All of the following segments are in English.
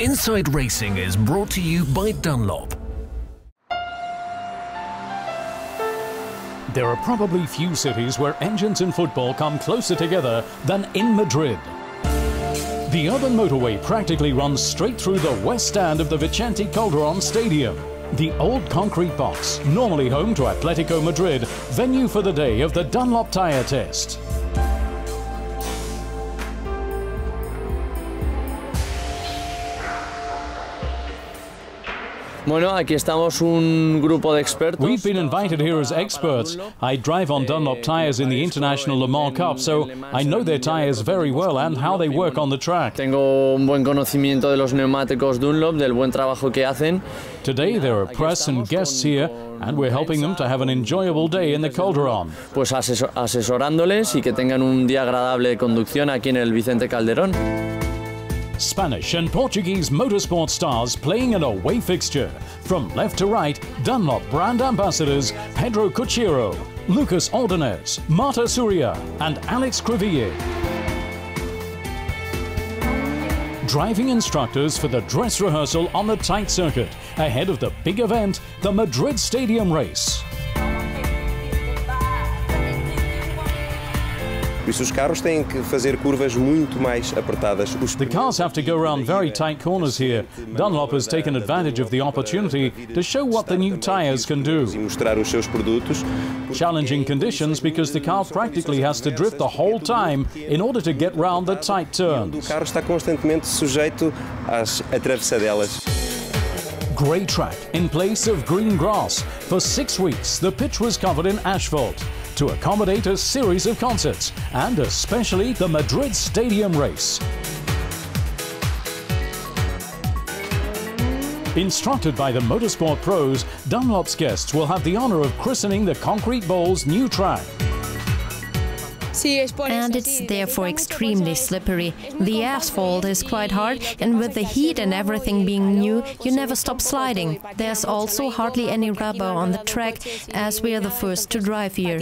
Inside Racing is brought to you by Dunlop. There are probably few cities where engines and football come closer together than in Madrid. The urban motorway practically runs straight through the west stand of the Vicente Calderon Stadium, the old concrete box, normally home to Atlético Madrid, venue for the day of the Dunlop Tire Test. Bueno, aquí estamos un grupo de expertos. We've been invited here as experts. I drive on Dunlop tires in the International Le Mans Cup, so I know their tires very well and how they work on the track. Tengo un buen conocimiento de los neumáticos Dunlop, del buen trabajo que hacen. Today there are press and guests here, and we're helping them to have an enjoyable day in the Calderon. Pues asesorándoles y que tengan un día agradable de conducción aquí en el Vicente Calderón. Spanish and Portuguese motorsport stars playing an away fixture. From left to right, Dunlop brand ambassadors Pedro Cuchero, Lucas Ordonez, Marta Surya and Alex Creville. Driving instructors for the dress rehearsal on the tight circuit ahead of the big event, the Madrid Stadium race. Os carros têm que fazer curvas muito mais apertadas. The cars have to go around very tight corners here. Dunlop has taken advantage of the opportunity to show what the new tyres can do. Mostrar os seus produtos. Challenging conditions because the car practically has to drift the whole time in order to get round the tight turns. O carro está constantemente sujeito às atravessadelas. Grey track in place of green grass. For 6 weeks, the pitch was covered in asphalt to accommodate a series of concerts and especially the Madrid Stadium race. Instructed by the motorsport pros, Dunlop's guests will have the honor of christening the Concrete Bowl's new track. And it's therefore extremely slippery. The asphalt is quite hard, and with the heat and everything being new, you never stop sliding. There's also hardly any rubber on the track, as we are the first to drive here.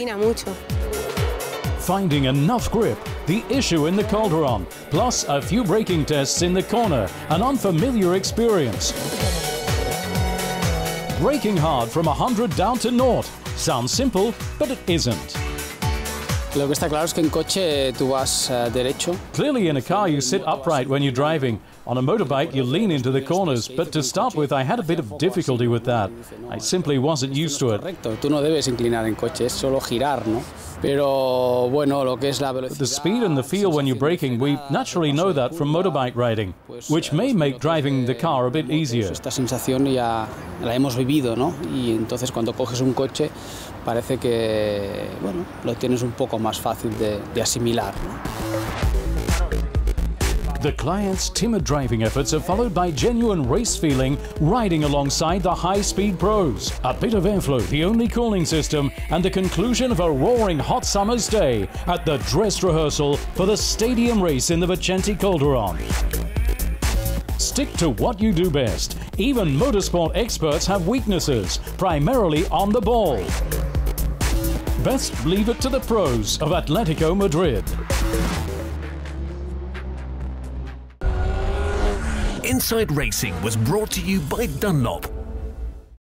Finding enough grip, the issue in the Calderon, plus a few braking tests in the corner, an unfamiliar experience. Braking hard from 100 down to 0. Sounds simple, but it isn't. Lo que está claro es que en coche tú vas derecho. Clearly in a car you sit upright when you're driving. On a motorbike you lean into the corners, but to start with I had a bit of difficulty with that. I simply wasn't used to it. Correcto, tú no debes inclinar en coche, es solo girar, ¿no? Pero bueno, lo que es la velocidad. The speed and the feel when you're braking, we naturally know that from motorbike riding, which may make driving the car a bit easier. Esta sensación ya la hemos vivido, ¿no? Y entonces cuando coges un coche parece que, bueno, lo tienes un poco más fácil de asimilar, ¿no? The client's timid driving efforts are followed by genuine race feeling, riding alongside the high-speed pros. A bit of airflow, the only cooling system, and the conclusion of a roaring hot summer's day at the dress rehearsal for the stadium race in the Vicente Calderon. Stick to what you do best. Even motorsport experts have weaknesses, primarily on the ball. Best leave it to the pros of Atlético Madrid. Inside Racing was brought to you by Dunlop.